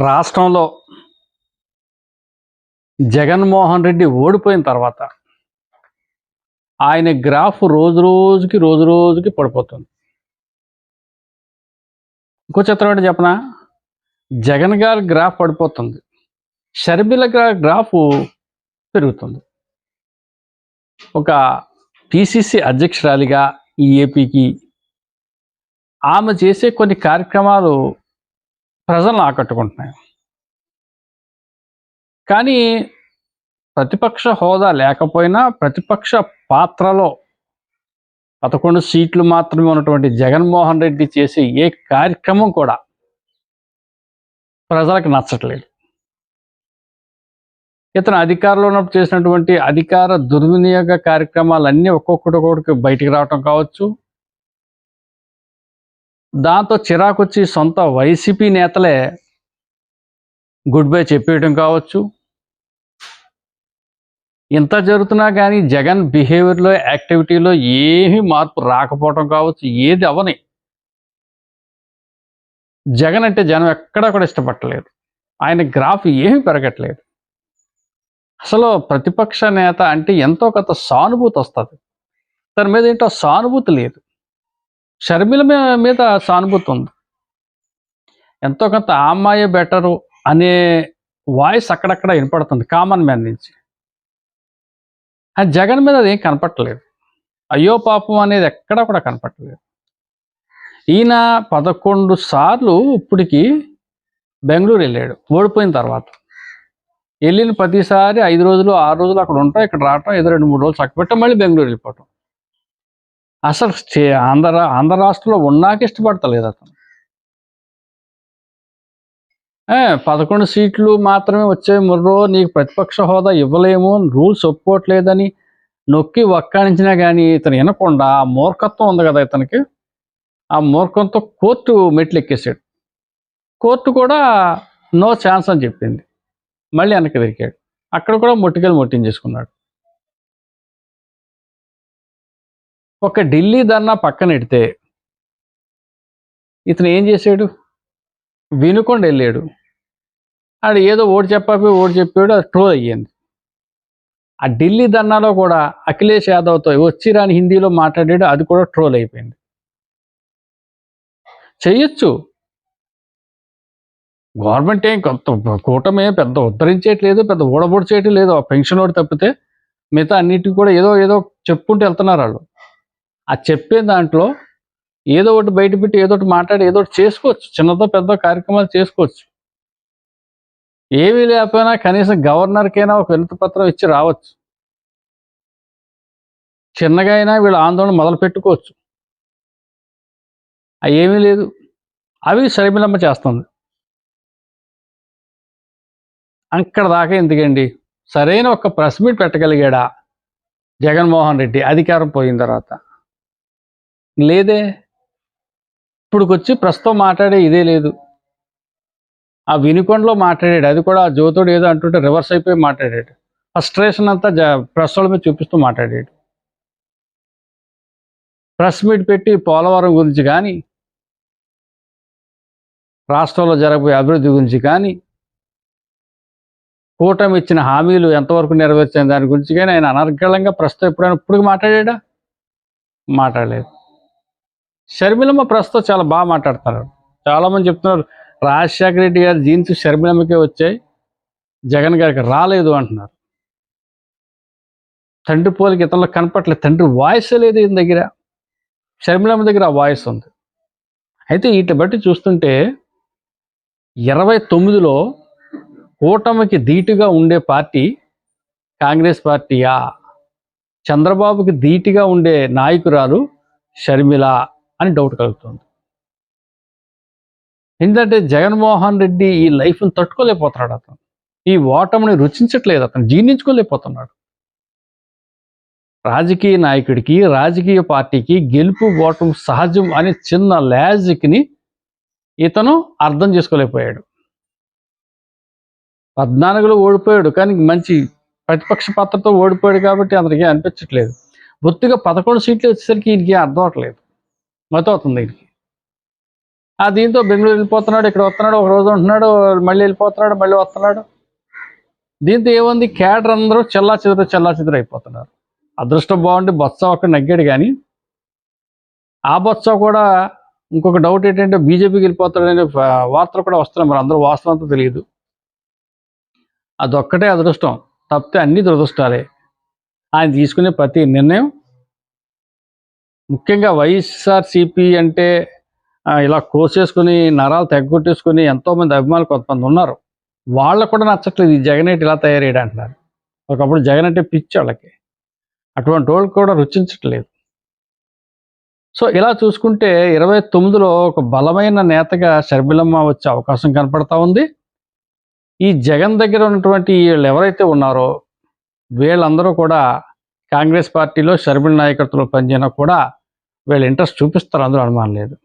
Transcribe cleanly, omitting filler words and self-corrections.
రాష్ట్రంలో జగన్మోహన్ రెడ్డి ఓడిపోయిన తర్వాత ఆయన గ్రాఫ్ రోజు రోజుకి పడిపోతుంది. ఇంకో చిత్రం ఏంటి చెప్పనా? జగన్ గారి గ్రాఫ్ పడిపోతుంది, షర్మిల గారి గ్రాఫ్ పెరుగుతుంది. ఒక పిసిసి అధ్యక్షురాలిగా ఈ ఏపీకి ఆమె చేసే కొన్ని కార్యక్రమాలు ప్రజలను ఆకట్టుకుంటున్నాయి. కానీ ప్రతిపక్ష హోదా లేకపోయినా ప్రతిపక్ష పాత్రలో 11 సీట్లు మాత్రమే ఉన్నటువంటి జగన్మోహన్ రెడ్డి చేసే ఏ కార్యక్రమం కూడా ప్రజలకు నచ్చట్లేదు. ఇతను అధికారంలో ఉన్నప్పుడు చేసినటువంటి అధికార దుర్వినియోగ కార్యక్రమాలన్నీ ఒక్కొక్కటి బయటికి రావటం కావచ్చు, దాంతో చిరాకొచ్చి సొంత వైసీపీ నేతలే గుడ్ బై చెప్పేయటం కావచ్చు. ఇంత జరుగుతున్నా కానీ జగన్ బిహేవియర్లో, యాక్టివిటీలో ఏమీ మార్పు రాకపోవటం కావచ్చు. ఏది అవని జగన్ అంటే జనం ఎక్కడా కూడా ఇష్టపడలేదు. ఆయన గ్రాఫ్ ఏమీ పెరగట్లేదు. అసలు ప్రతిపక్ష నేత అంటే ఎంతో కొంత సానుభూతి వస్తుంది. తన మీద ఏంటో సానుభూతి లేదు. షర్మిల మీద సానుభూతి ఉంది. ఎంతో కొంత ఆ అమ్మాయే బెటరు అనే వాయిస్ అక్కడక్కడ వినపడుతుంది కామన్ మ్యాన్ నుంచి. జగన్ మీద అది ఏం కనపట్టలేదు. అయ్యో పాపం అనేది ఎక్కడా కూడా కనపట్టలేదు. ఈయన 11 సార్లు ఇప్పటికి బెంగళూరు వెళ్ళాడు ఓడిపోయిన తర్వాత. వెళ్ళిన ప్రతిసారి 5 రోజులు 6 రోజులు అక్కడ ఉంటాం, ఇక్కడ రావటం, ఏదో 2-3 రోజులు చక్కబెట్టం, మళ్ళీ బెంగళూరు వెళ్ళిపోవటం. అసలు ఆంధ్ర రాష్ట్రంలో ఉన్నాక ఇష్టపడతలేదు అతను. 11 సీట్లు మాత్రమే వచ్చాయి ముర్రో, నీకు ప్రతిపక్ష హోదా ఇవ్వలేము, రూల్స్ ఒప్పుకోవట్లేదని నొక్కి వక్కాణించినా కానీ ఇతను వినకుండా ఆ మూర్ఖత్వం ఉంది కదా ఇతనికి, ఆ మూర్ఖంతో కోర్టు మెట్లు ఎక్కేసాడు. కోర్టు కూడా నో ఛాన్స్ అని చెప్పింది. మళ్ళీ వెనక్కి తిరిగాడు. అక్కడ కూడా మొట్టించేసుకున్నాడు. ఒక ఢిల్లీ ధర్నా పక్కన ఎడితే ఇతను ఏం చేశాడు? వినుకొండ వెళ్ళాడు. ఆడు ఏదో ఓటు చెప్పాడు, అది ట్రోల్ అయ్యింది. ఆ ఢిల్లీ ధర్నాలో కూడా అఖిలేష్ యాదవ్తో వచ్చి రాని హిందీలో మాట్లాడాడు, అది కూడా ట్రోల్ అయిపోయింది. చెయ్యొచ్చు, గవర్నమెంట్ ఏం కొంత కూటమే పెద్ద ఉద్ధరించేయట్లేదు, పెద్ద ఊడబొడి చేయటం లేదు. ఆ పెన్షన్ ఒకటి తప్పితే మిగతా అన్నిటికీ కూడా ఏదో చెప్పుకుంటూ వెళ్తున్నారు వాళ్ళు. ఆ చెప్పే దాంట్లో ఏదో ఒకటి బయట పెట్టి ఏదో ఒకటి మాట్లాడి ఏదో ఒకటి చేసుకోవచ్చు, చిన్నదో పెద్ద కార్యక్రమాలు చేసుకోవచ్చు. ఏమీ లేకపోయినా కనీసం గవర్నర్కైనా ఒక వినతి పత్రం ఇచ్చి రావచ్చు. చిన్నగా అయినా వీళ్ళు ఆందోళన మొదలు పెట్టుకోవచ్చు. ఏమీ లేదు. అవి షర్మిలమ్మ చేస్తుంది. అక్కడ దాకా ఎందుకండి? సరైన ఒక ప్రెస్ మీట్ పెట్టగలిగాడా జగన్మోహన్ రెడ్డి అధికారం పోయిన తర్వాత? లేదే. ఇప్పుడుకొచ్చి ప్రస్తుతం మాట్లాడే ఇదే లేదు. ఆ వినుకొండలో మాట్లాడాడు, అది కూడా ఆ జ్యోతుడు ఏదో అంటుంటే రివర్స్ అయిపోయి మాట్లాడాడు. ఫ్రస్ట్రేషన్ అంతా ప్రెస్ వాళ్ళ మీద చూపిస్తూ మాట్లాడాడు. ప్రెస్ మీట్ పెట్టి పోలవరం గురించి కానీ, రాష్ట్రంలో జరగబోయే అభివృద్ధి గురించి కానీ, కూటమి ఇచ్చిన హామీలు ఎంతవరకు నెరవేర్చిన దాని గురించి కానీ ఆయన అనర్గళంగా ప్రస్తుతం ఇప్పుడు మాట్లాడా? మాట్లాడలేదు. షర్మిలమ్మ ప్రస్తుతం చాలా బాగా మాట్లాడుతున్నారు. చాలామంది చెప్తున్నారు రాజశేఖర రెడ్డి గారి జీన్స్ షర్మిలమ్మకే వచ్చాయి, జగన్ గారికి రాలేదు అంటున్నారు. తండ్రి పోలికి ఇతరులకు కనపట్లేదు. తండ్రి వాయిస్ లేదు ఈయన దగ్గర. షర్మిలమ్మ దగ్గర ఆ వాయిస్ ఉంది. అయితే వీటిని బట్టి చూస్తుంటే 29లో కూటమికి ధీటుగా ఉండే పార్టీ కాంగ్రెస్ పార్టీయా, చంద్రబాబుకి ధీటుగా ఉండే నాయకురాలు షర్మిల అని డౌట్ కలుగుతుంది. ఎందుకంటే జగన్మోహన్ రెడ్డి ఈ లైఫ్ని తట్టుకోలేకపోతున్నాడు. అతను ఈ ఓటమిని రుచించట్లేదు, అతను జీర్ణించుకోలేకపోతున్నాడు. రాజకీయ నాయకుడికి, రాజకీయ పార్టీకి గెలుపు ఓటమి సహజం అనే చిన్న లాజిక్ని ఇతను అర్థం చేసుకోలేకపోయాడు. 14లో ఓడిపోయాడు, కానీ మంచి ప్రతిపక్ష పాత్రతో ఓడిపోయాడు కాబట్టి అతనికి అనిపించట్లేదు. బొత్తిగా 11 సీట్లు వచ్చేసరికి ఈయనకి అర్థం అవట్లేదు, మతవుతుంది ఈయనకి. దీంతో బెంగళూరు వెళ్ళిపోతున్నాడు, ఇక్కడ వస్తున్నాడు, ఒక రోజు ఉంటున్నాడు, మళ్ళీ వెళ్ళిపోతున్నాడు, మళ్ళీ వస్తున్నాడు. దీంతో ఏముంది, క్యాడర్ అందరూ చెల్లా చెదురు అయిపోతున్నారు. అదృష్టం బాగుండి బొత్స ఒక్కడ నగ్గాడు, కానీ ఆ బొత్స కూడా ఇంకొక డౌట్ ఏంటంటే బీజేపీకి వెళ్ళిపోతాడనే వార్తలు కూడా వస్తున్నాయి. మరి అందరూ వాస్తవం అంతా తెలియదు. అదొక్కటే అదృష్టం, తప్పితే అన్ని దురదృష్టాలే. ఆయన తీసుకునే ప్రతి నిర్ణయం, ముఖ్యంగా వైఎస్ఆర్సీపీ అంటే ఇలా కోసేసుకుని నరాలు తెగ్గొట్టేసుకుని ఎంతోమంది అభిమానులు కొంతమంది ఉన్నారు. వాళ్ళకు కూడా నచ్చట్లేదు ఈ జగన్ ఏంటి ఇలా తయారయ్యాడు అంటున్నారు. ఒకప్పుడు జగన్ అంటే పిచ్చి వాళ్ళకి, అటువంటి వాళ్ళకి కూడా రుచించట్లేదు. సో ఇలా చూసుకుంటే 29లో ఒక బలమైన నేతగా షర్మిలమ్మ వచ్చే అవకాశం కనపడతా ఉంది. ఈ జగన్ దగ్గర ఉన్నటువంటి వీళ్ళు ఎవరైతే ఉన్నారో వీళ్ళందరూ కూడా కాంగ్రెస్ పార్టీలో షర్మిల నాయకత్వంలో పనిచేయనా కూడా వీళ్ళు ఇంట్రెస్ట్ చూపిస్తారు, అందులో అనుమానం లేదు.